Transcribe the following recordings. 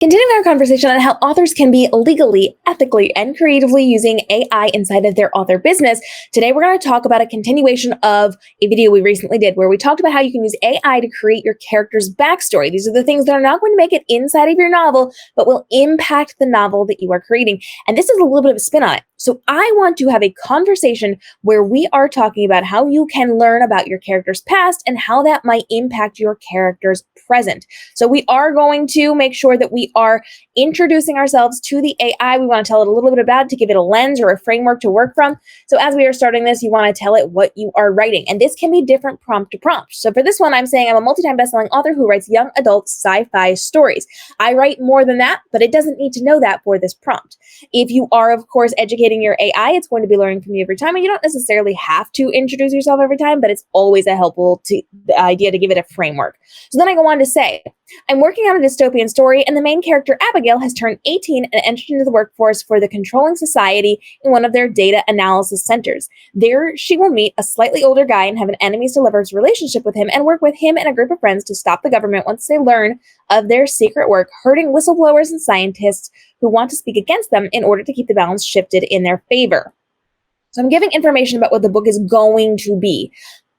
Continuing our conversation on how authors can be legally, ethically, and creatively using AI inside of their author business, today we're going to talk about a continuation of a video we recently did where we talked about how you can use AI to create your character's backstory. These are the things that are not going to make it inside of your novel, but will impact the novel that you are creating. And this is a little bit of a spin on it. So I want to have a conversation where we are talking about how you can learn about your character's past and how that might impact your character's present. So we are going to make sure that we are introducing ourselves to the AI. We want to tell it a little bit about it to give it a lens or a framework to work from. So as we are starting this, you want to tell it what you are writing. And this can be different prompt to prompt. So for this one, I'm saying I'm a multi-time bestselling author who writes young adult sci-fi stories. I write more than that, but it doesn't need to know that for this prompt. If you are, of course, educating your AI, it's going to be learning from you every time. And you don't necessarily have to introduce yourself every time, but it's always a helpful idea to give it a framework. So then I go on to say, I'm working on a dystopian story, and the main character, Abigail, has turned 18 and entered into the workforce for the controlling society in one of their data analysis centers. There, she will meet a slightly older guy and have an enemies to lovers relationship with him and work with him and a group of friends to stop the government once they learn of their secret work, hurting whistleblowers and scientists who want to speak against them in order to keep the balance shifted in their favor. So I'm giving information about what the book is going to be.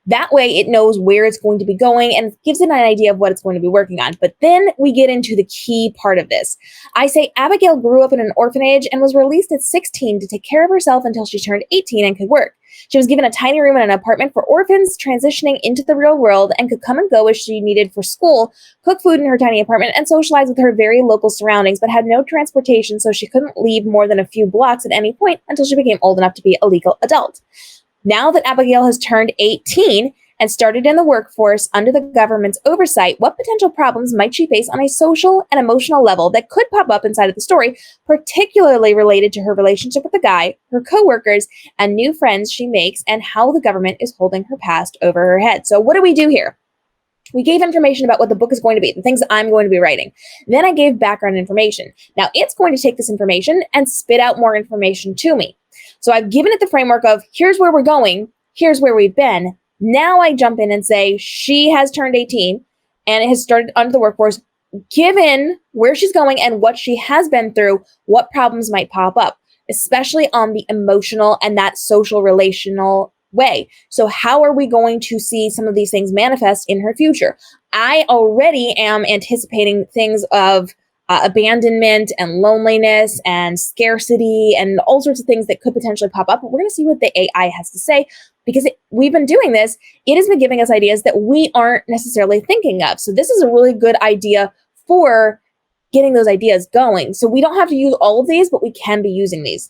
That way it knows where it's going to be going and gives it an idea of what it's going to be working on. But then we get into the key part of this. I say Abigail grew up in an orphanage and was released at 16 to take care of herself until she turned 18 and could work. She was given a tiny room in an apartment for orphans transitioning into the real world and could come and go as she needed for school, cook food in her tiny apartment, and socialize with her very local surroundings, but had no transportation, so she couldn't leave more than a few blocks at any point until she became old enough to be a legal adult. Now that Abigail has turned 18 and started in the workforce under the government's oversight, what potential problems might she face on a social and emotional level that could pop up inside of the story, particularly related to her relationship with the guy, her coworkers, and new friends she makes, and how the government is holding her past over her head? So what do we do here? We gave information about what the book is going to be, the things I'm going to be writing. Then I gave background information. Now it's going to take this information and spit out more information to me. So I've given it the framework of here's where we're going, here's where we've been. Now I jump in and say she has turned 18 and has started under the workforce. Given where she's going and what she has been through, what problems might pop up, especially on the emotional and that social relational way. So how are we going to see some of these things manifest in her future? I already am anticipating things of abandonment and loneliness and scarcity and all sorts of things that could potentially pop up. But we're going to see what the AI has to say because we've been doing this. It has been giving us ideas that we aren't necessarily thinking of. So this is a really good idea for getting those ideas going. So we don't have to use all of these, but we can be using these.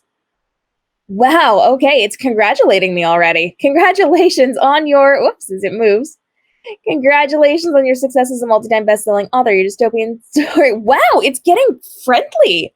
Wow. Okay. It's congratulating me already. Congratulations on your, whoops, as it moves. Congratulations on your success as a multi-time best-selling author, your dystopian story. Wow, it's getting friendly.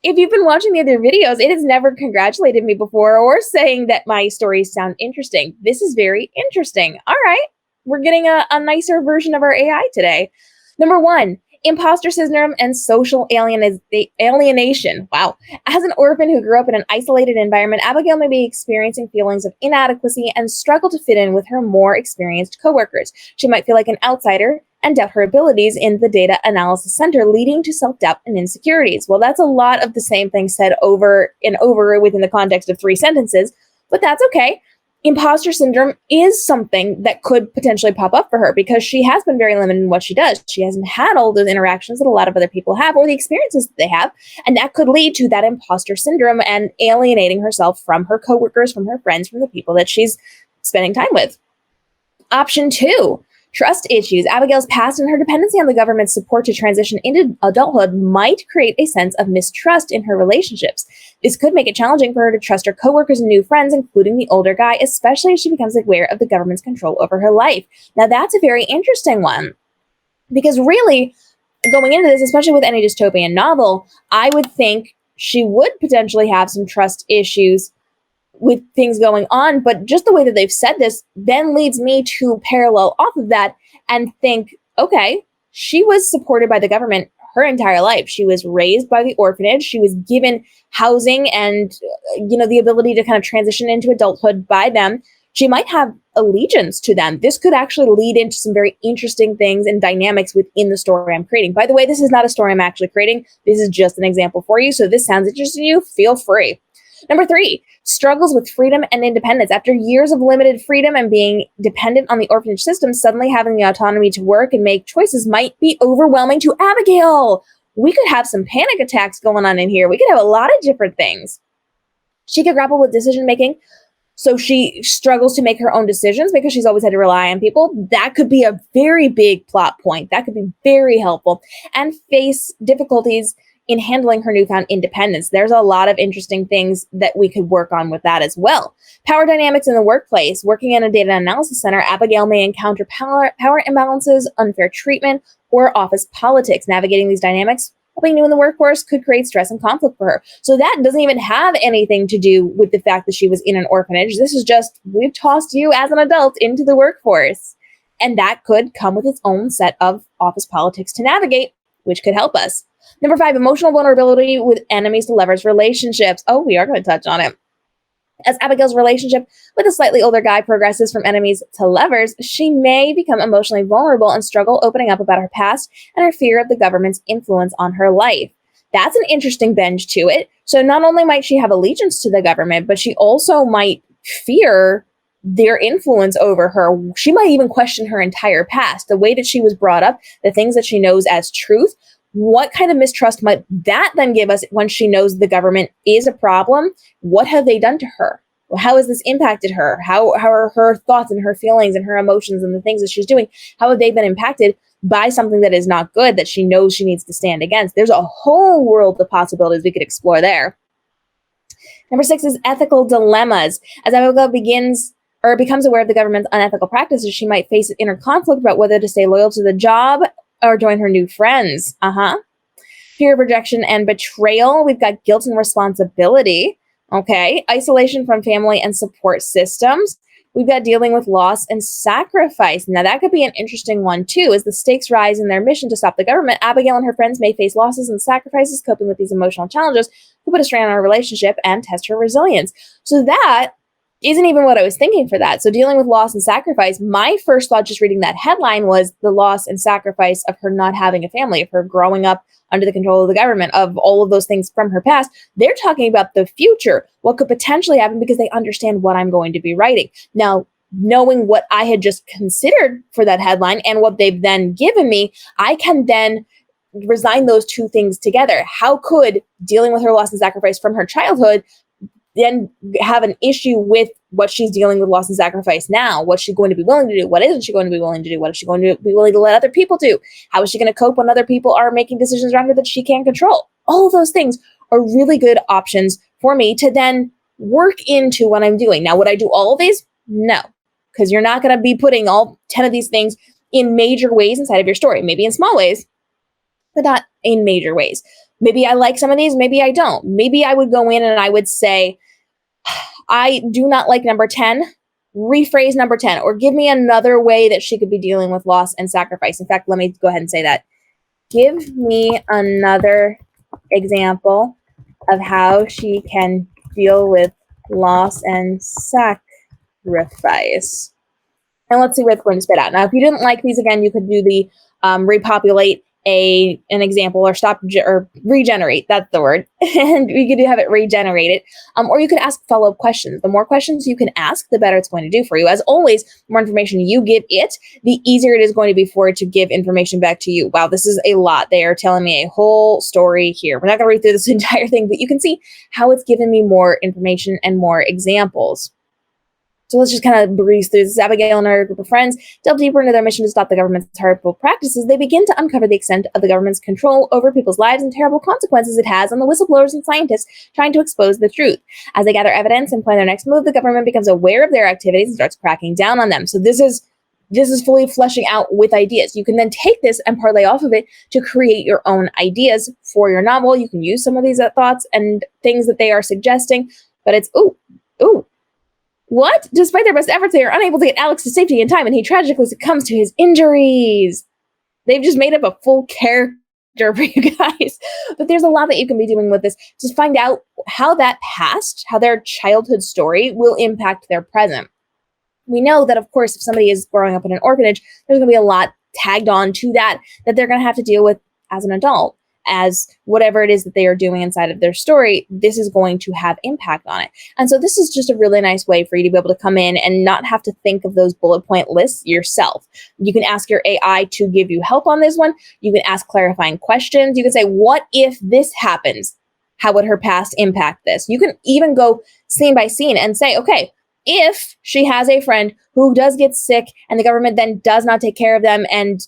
If you've been watching the other videos, it has never congratulated me before or saying that my stories sound interesting. This is very interesting. All right, we're getting a nicer version of our AI today. Number one, imposter syndrome and social alienation. Wow. As an orphan who grew up in an isolated environment, Abigail may be experiencing feelings of inadequacy and struggle to fit in with her more experienced coworkers. She might feel like an outsider and doubt her abilities in the data analysis center, leading to self-doubt and insecurities. Well, that's a lot of the same thing said over and over within the context of 3 sentences, but that's okay. Imposter syndrome is something that could potentially pop up for her because she has been very limited in what she does. She hasn't had all those interactions that a lot of other people have or the experiences that they have. And that could lead to that imposter syndrome and alienating herself from her coworkers, from her friends, from the people that she's spending time with. Option 2. Trust issues. Abigail's past and her dependency on the government's support to transition into adulthood might create a sense of mistrust in her relationships. This could make it challenging for her to trust her coworkers and new friends, including the older guy, especially as she becomes aware of the government's control over her life. Now, that's a very interesting one because really going into this, especially with any dystopian novel, I would think she would potentially have some trust issues with things going on, but just the way that they've said this then leads me to parallel off of that and think, okay, she was supported by the government her entire life. She was raised by the orphanage. She was given housing and, the ability to kind of transition into adulthood by them. she might have allegiance to them. This could actually lead into some very interesting things and dynamics within the story I'm creating. By the way, this is not a story I'm actually creating. This is just an example for you. So if this sounds interesting to you, feel free. Number 3, struggles with freedom and independence. After years of limited freedom and being dependent on the orphanage system, suddenly having the autonomy to work and make choices might be overwhelming to Abigail. We could have some panic attacks going on in here. We could have a lot of different things. She could grapple with decision making. So she struggles to make her own decisions because she's always had to rely on people. That could be a very big plot point. That could be very helpful. And face difficulties in handling her newfound independence. There's a lot of interesting things that we could work on with that as well. Power dynamics in the workplace. Working in a data analysis center, Abigail may encounter power imbalances, unfair treatment, or office politics. Navigating these dynamics, being new in the workforce, could create stress and conflict for her. So that doesn't even have anything to do with the fact that she was in an orphanage. This is just, we've tossed you as an adult into the workforce. And that could come with its own set of office politics to navigate, which could help us. Number 5, emotional vulnerability with enemies to lovers relationships. Oh, we are going to touch on it. As Abigail's relationship with a slightly older guy progresses from enemies to lovers, she may become emotionally vulnerable and struggle opening up about her past and her fear of the government's influence on her life. That's an interesting bend to it. So not only might she have allegiance to the government, but she also might fear their influence over her. She might even question her entire past, the way that she was brought up, the things that she knows as truth. What kind of mistrust might that then give us when she knows the government is a problem? What have they done to her? How has this impacted her? How are her thoughts and her feelings and her emotions and the things that she's doing? How have they been impacted by something that is not good that she knows she needs to stand against? There's a whole world of possibilities we could explore there. Number 6 is ethical dilemmas. As Abigail becomes aware of the government's unethical practices, she might face an inner conflict about whether to stay loyal to the job or join her new friends. Fear of rejection and betrayal. We've got guilt and responsibility. Okay. Isolation from family and support systems. We've got dealing with loss and sacrifice. Now, that could be an interesting one, too. As the stakes rise in their mission to stop the government, Abigail and her friends may face losses and sacrifices. Coping with these emotional challenges could put a strain on her relationship and test her resilience. So that isn't even what I was thinking for that. So dealing with loss and sacrifice, my first thought just reading that headline was the loss and sacrifice of her not having a family, of her growing up under the control of the government, of all of those things from her past. They're talking about the future, what could potentially happen, because they understand what I'm going to be writing. Now, knowing what I had just considered for that headline and what they've then given me, I can then resign those two things together. How could dealing with her loss and sacrifice from her childhood then have an issue with what she's dealing with loss and sacrifice now? What's she going to be willing to do? What isn't she going to be willing to do? What is she going to be willing to let other people do? How is she going to cope when other people are making decisions around her that she can't control? All of those things are really good options for me to then work into what I'm doing. Now, would I do all of these? No, because you're not going to be putting all 10 of these things in major ways inside of your story, maybe in small ways, but not in major ways. Maybe I like some of these, maybe I don't. Maybe I would go in and I would say, I do not like number 10, rephrase number 10, or give me another way that she could be dealing with loss and sacrifice. In fact, let me go ahead and say that. Give me another example of how she can deal with loss and sacrifice. And let's see what it's going to spit out. Now, if you didn't like these, again, you could do the repopulate an example, or or regenerate. That's the word. And we could have it regenerated. Or you could ask follow-up questions. The more questions you can ask, the better it's going to do for you. As always, the more information you give it, the easier it is going to be for it to give information back to you. Wow, this is a lot. They are telling me a whole story here. We're not going to read through this entire thing, but you can see how it's given me more information and more examples. So let's just kind of breeze through this. Abigail and her group of friends delve deeper into their mission to stop the government's harmful practices. They begin to uncover the extent of the government's control over people's lives and terrible consequences it has on the whistleblowers and scientists trying to expose the truth. As they gather evidence and plan their next move, the government becomes aware of their activities and starts cracking down on them. So this is fully fleshing out with ideas. You can then take this and parlay off of it to create your own ideas for your novel. You can use some of these thoughts and things that they are suggesting, but it's, what? Despite their best efforts, they are unable to get Alex to safety in time, and he tragically succumbs to his injuries. They've just made up a full character for you guys. But there's a lot that you can be doing with this to find out how that past, how their childhood story will impact their present. we know that, of course, if somebody is growing up in an orphanage, there's going to be a lot tagged on to that they're going to have to deal with as an adult, as whatever it is that they are doing inside of their story. This is going to have impact on it. And so this is just a really nice way for you to be able to come in and not have to think of those bullet point lists yourself. You can ask your AI to give you help on this one. You can ask clarifying questions. You can say, what if this happens? How would her past impact this? You can even go scene by scene and say, okay, if she has a friend who does get sick and the government then does not take care of them and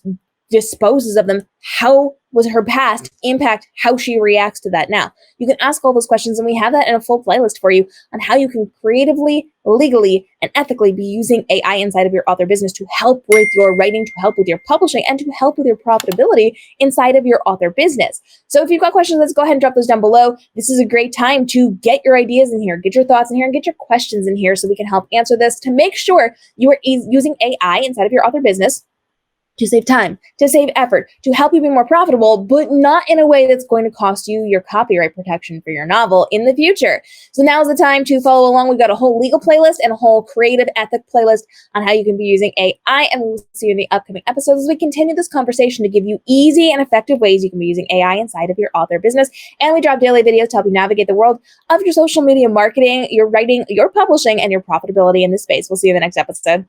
disposes of them, how was her past impact how she reacts to that now? You can ask all those questions, and we have that in a full playlist for you on how you can creatively, legally, and ethically be using AI inside of your author business to help with your writing, to help with your publishing, and to help with your profitability inside of your author business. So if you've got questions, let's go ahead and drop those down below. This is a great time to get your ideas in here, get your thoughts in here, and get your questions in here so we can help answer this to make sure you are using AI inside of your author business to save time, to save effort, to help you be more profitable, but not in a way that's going to cost you your copyright protection for your novel in the future. So now's the time to follow along. We've got a whole legal playlist and a whole creative ethic playlist on how you can be using AI, and we'll see you in the upcoming episodes as we continue this conversation to give you easy and effective ways you can be using AI inside of your author business. And we drop daily videos to help you navigate the world of your social media marketing, your writing, your publishing, and your profitability in this space. We'll see you in the next episode.